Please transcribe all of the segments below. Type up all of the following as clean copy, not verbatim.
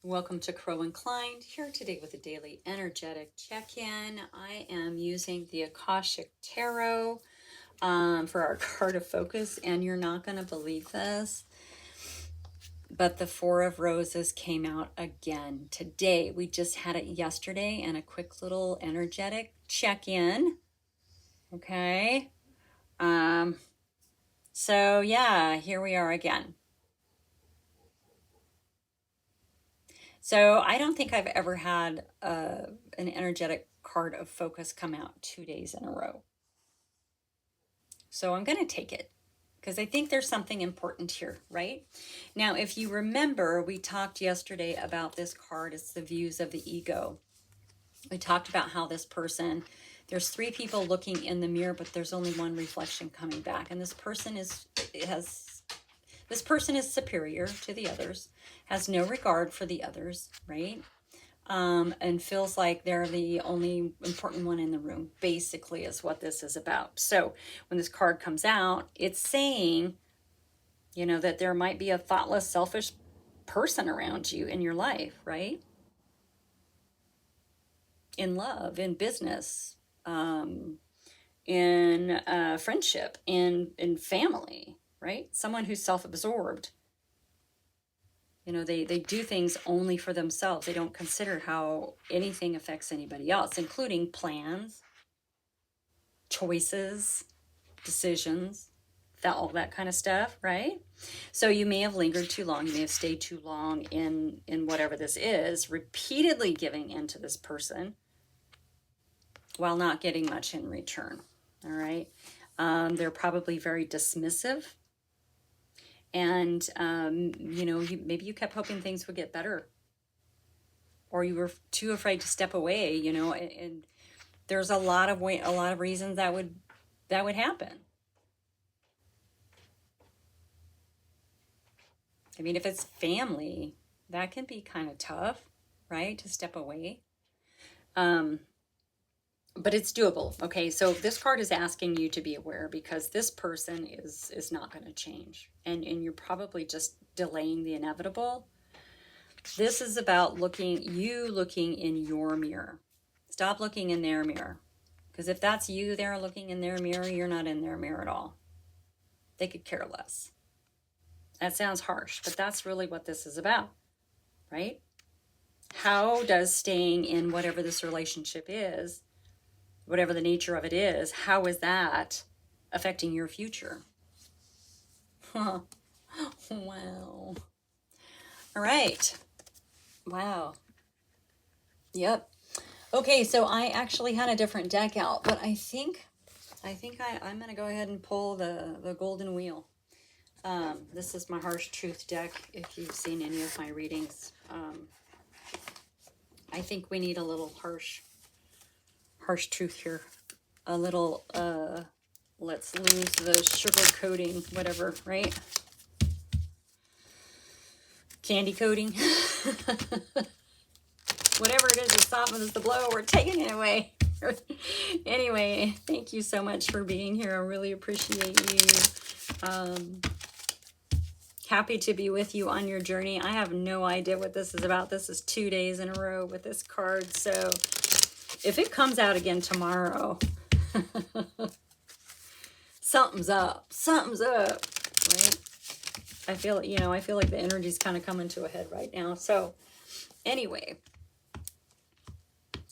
Welcome to Crow Inclined, here today with a daily energetic check-in. I am using the Akashic Tarot for our card of focus, and you're not going to believe this, but the Four of Roses came out again today. We just had it yesterday, and a quick little energetic check-in. Okay. So yeah, here we are again. So I don't think I've ever had an energetic card of focus come out 2 days in a row. So I'm going to take it because I think there's something important here, right? Now, if you remember, we talked yesterday about this card. It's the views of the ego. We talked about how this person, there's three people looking in the mirror, but there's only one reflection coming back. And this person is superior to the others, has no regard for the others, right? And feels like they're the only important one in the room, basically, is what this is about. So when this card comes out, it's saying, that there might be a thoughtless, selfish person around you in your life, right? In love, in business, in friendship, in family, right? Someone who's self-absorbed. They do things only for themselves. They don't consider how anything affects anybody else, including plans, choices, decisions, all that kind of stuff, right? So you may have lingered too long. You may have stayed too long in whatever this is, repeatedly giving in to this person while not getting much in return, all right? They're probably very dismissive. And, maybe you kept hoping things would get better, or you were too afraid to step away, and there's a lot of reasons that would happen. I mean, if it's family, that can be kind of tough, right? To step away. But it's doable. Okay, so this card is asking you to be aware because this person is not going to change, and you're probably just delaying the inevitable. This is about looking in your mirror. Stop looking in their mirror, because if that's you there looking in their mirror, you're not in their mirror at all. They could care less. That sounds harsh, but that's really what this is about, right? How does staying in whatever this relationship is, whatever the nature of it is, how is that affecting your future? Wow. All right. Wow. Yep. Okay, so I actually had a different deck out, but I think I'm going to go ahead and pull the golden wheel. This is my harsh truth deck, if you've seen any of my readings. I think we need a little harsh truth here. A little, let's lose the sugar coating, whatever, right? Candy coating. Whatever it is that softens the blow, we're taking it away. Anyway, thank you so much for being here. I really appreciate you. Happy to be with you on your journey. I have no idea what this is about. This is 2 days in a row with this card. So if it comes out again tomorrow, something's up. Something's up, right? I feel like the energy's kind of coming to a head right now. So anyway,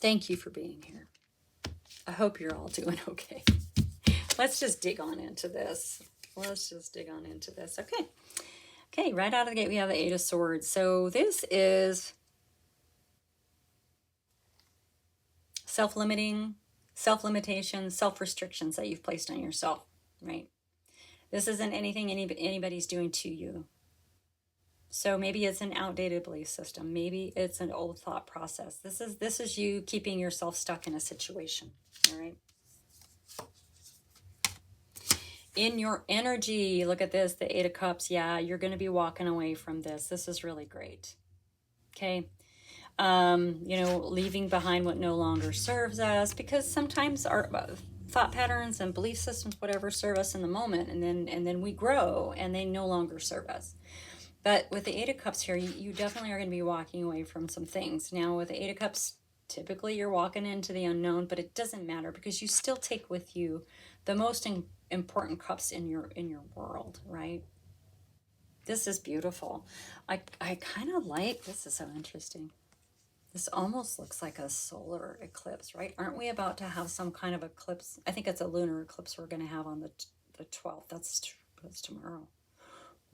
thank you for being here. I hope you're all doing okay. Let's just dig on into this. Okay, right out of the gate, we have the Eight of Swords. So this is self-limiting, self-limitation, self-restrictions that you've placed on yourself, right? This isn't anything anybody's doing to you. So maybe it's an outdated belief system. Maybe it's an old thought process. This is you keeping yourself stuck in a situation, all right? In your energy, look at this, the Eight of Cups. Yeah, you're going to be walking away from this. This is really great. Okay. Leaving behind what no longer serves us, because sometimes our thought patterns and belief systems, whatever, serve us in the moment, and then we grow and they no longer serve us. But with the Eight of Cups here, you definitely are going to be walking away from some things. Now, with the Eight of Cups, typically you're walking into the unknown, but it doesn't matter because you still take with you the most important cups in your world, right? This is beautiful. I kind of like, this is so interesting. This almost looks like a solar eclipse, right? Aren't we about to have some kind of eclipse? I think it's a lunar eclipse we're going to have on the 12th. That's tomorrow.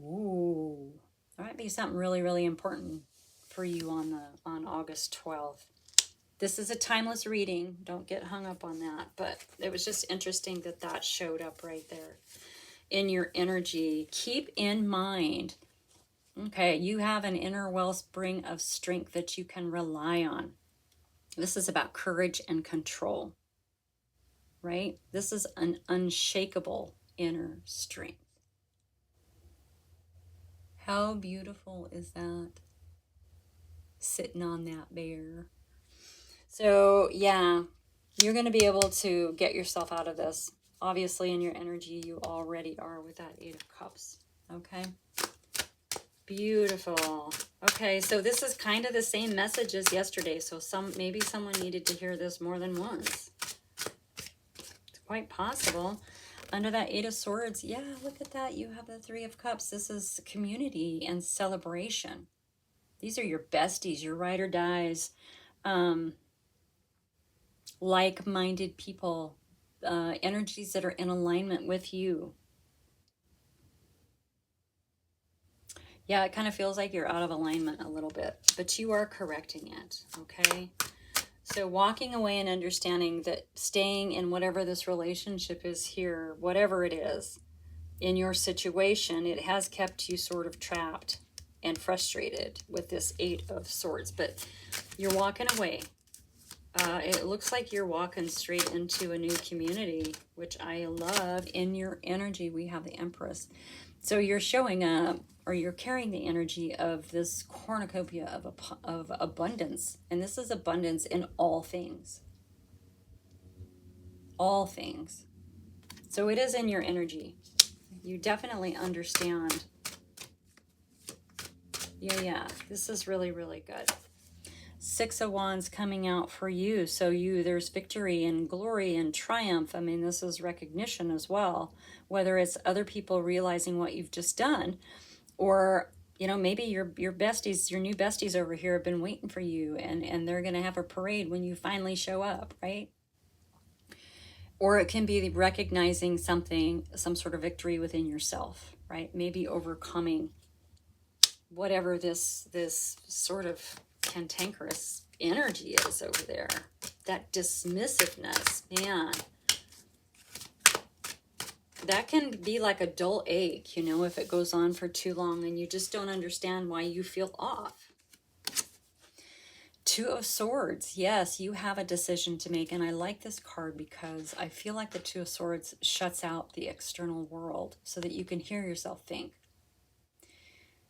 Ooh. That might be something really, really important for you on August 12th. This is a timeless reading. Don't get hung up on that. But it was just interesting that that showed up right there in your energy. Keep in mind, okay, you have an inner wellspring of strength that you can rely on. This is about courage and control, right? This is an unshakable inner strength. How beautiful is that? Sitting on that bear. So, yeah, you're going to be able to get yourself out of this. Obviously, in your energy, you already are with that Eight of Cups. Okay? Beautiful. Okay, so this is kind of the same message as yesterday. So maybe someone needed to hear this more than once. It's quite possible. Under that Eight of Swords, yeah, look at that. You have the Three of Cups. This is community and celebration. These are your besties, your ride or dies, like-minded people, energies that are in alignment with you. Yeah, it kind of feels like you're out of alignment a little bit, but you are correcting it, okay? So walking away and understanding that staying in whatever this relationship is here, whatever it is, in your situation, it has kept you sort of trapped and frustrated with this Eight of Swords, but you're walking away. It looks like you're walking straight into a new community, which I love. In your energy, we have the Empress. So you're showing up, or you're carrying the energy of this cornucopia of abundance. And this is abundance in all things. All things. So it is in your energy. You definitely understand. Yeah, this is really, really good. Six of Wands coming out for you. So there's victory and glory and triumph. I mean, this is recognition as well. Whether it's other people realizing what you've just done, or, you know, maybe your besties, your new besties over here have been waiting for you, and they're going to have a parade when you finally show up, right? Or it can be recognizing something, some sort of victory within yourself, right? Maybe overcoming whatever this sort of cantankerous energy is over there. That dismissiveness, man. That can be like a dull ache, you know, if it goes on for too long and you just don't understand why you feel off. Two of Swords. Yes, you have a decision to make. And I like this card because I feel like the Two of Swords shuts out the external world so that you can hear yourself think.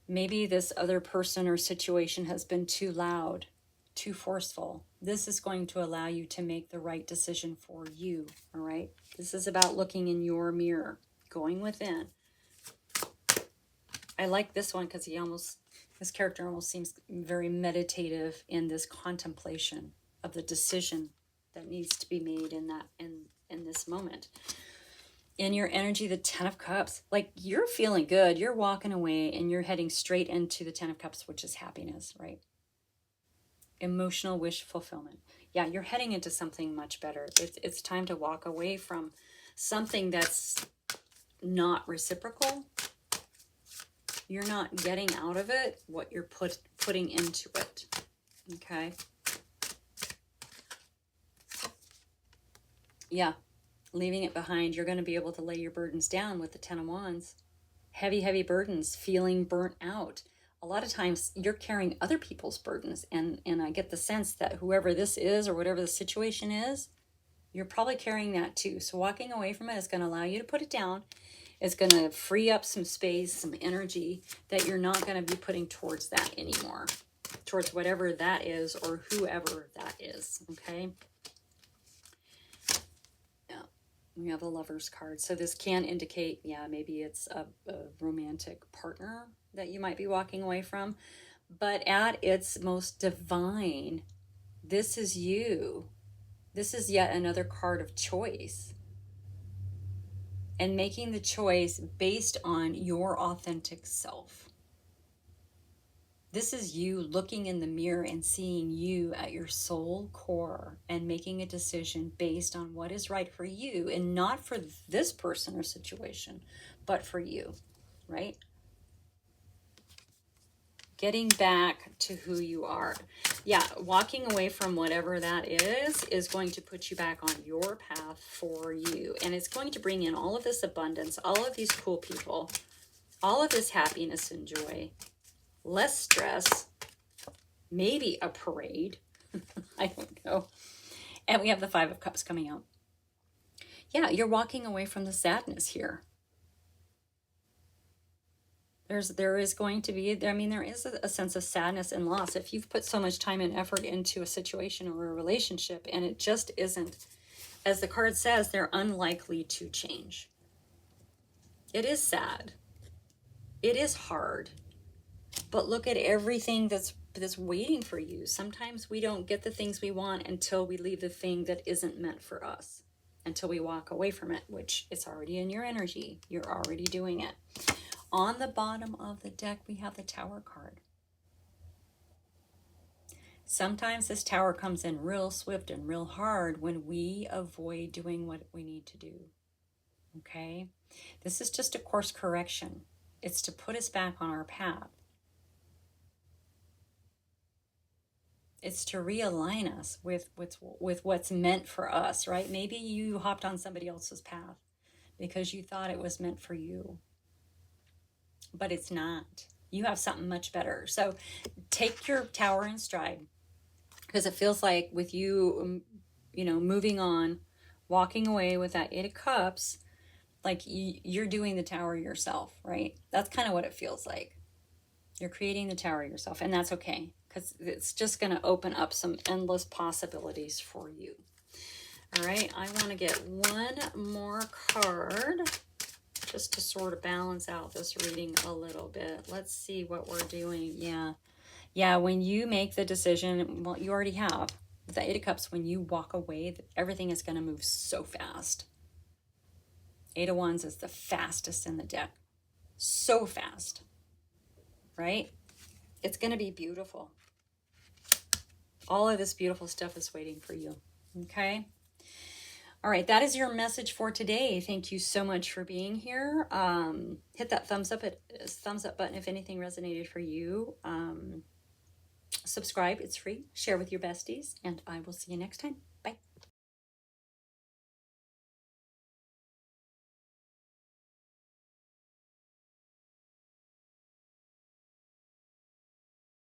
Maybe this other person or situation has been too loud, too forceful. This is going to allow you to make the right decision for you, all right? This is about looking in your mirror, going within. I like this one because this character almost seems very meditative in this contemplation of the decision that needs to be made in this moment. In your energy, the Ten of Cups, like you're feeling good, you're walking away and you're heading straight into the Ten of Cups, which is happiness, right? Emotional wish fulfillment. Yeah, you're heading into something much better. It's time to walk away from something that's not reciprocal. You're not getting out of it what you're putting into it, okay? Yeah. Leaving it behind, you're going to be able to lay your burdens down with the Ten of Wands. Heavy, heavy burdens, feeling burnt out. A lot of times you're carrying other people's burdens, and I get the sense that whoever this is or whatever the situation is, you're probably carrying that too. So walking away from it is going to allow you to put it down. It's going to free up some space, some energy that you're not going to be putting towards that anymore, towards whatever that is or whoever that is, okay? We have a Lover's card. So this can indicate, yeah, maybe it's a romantic partner that you might be walking away from. But at its most divine, this is you. This is yet another card of choice. And making the choice based on your authentic self. This is you looking in the mirror and seeing you at your soul core and making a decision based on what is right for you and not for this person or situation, but for you, right? Getting back to who you are. Yeah, walking away from whatever that is going to put you back on your path for you. And it's going to bring in all of this abundance, all of these cool people, all of this happiness and joy, less stress, maybe a parade. I don't know. And we have the Five of Cups coming out. Yeah, you're walking away from the sadness here. There is going to be, I mean, there is a sense of sadness and loss. If you've put so much time and effort into a situation or a relationship and it just isn't, as the card says, they're unlikely to change. It is sad. It is hard. But look at everything that's waiting for you. Sometimes we don't get the things we want until we leave the thing that isn't meant for us, until we walk away from it, which it's already in your energy. You're already doing it. On the bottom of the deck, we have the Tower card. Sometimes this Tower comes in real swift and real hard when we avoid doing what we need to do. Okay? This is just a course correction. It's to put us back on our path. It's to realign us with what's meant for us, right? Maybe you hopped on somebody else's path because you thought it was meant for you. But it's not. You have something much better. So take your Tower in stride, because it feels like with you, moving on, walking away with that Eight of Cups, like you're doing the Tower yourself, right? That's kind of what it feels like. You're creating the Tower yourself, and that's okay, because it's just going to open up some endless possibilities for you. All right, I want to get one more card just to sort of balance out this reading a little bit. Let's see what we're doing. Yeah, when you make the decision, well, you already have. With the Eight of Cups, when you walk away, everything is going to move so fast. Eight of Wands is the fastest in the deck. So fast. Right? It's going to be beautiful. All of this beautiful stuff is waiting for you. Okay? All right, that is your message for today. Thank you so much for being here. Hit that thumbs up button if anything resonated for you. Subscribe, it's free. Share with your besties, and I will see you next time. Bye.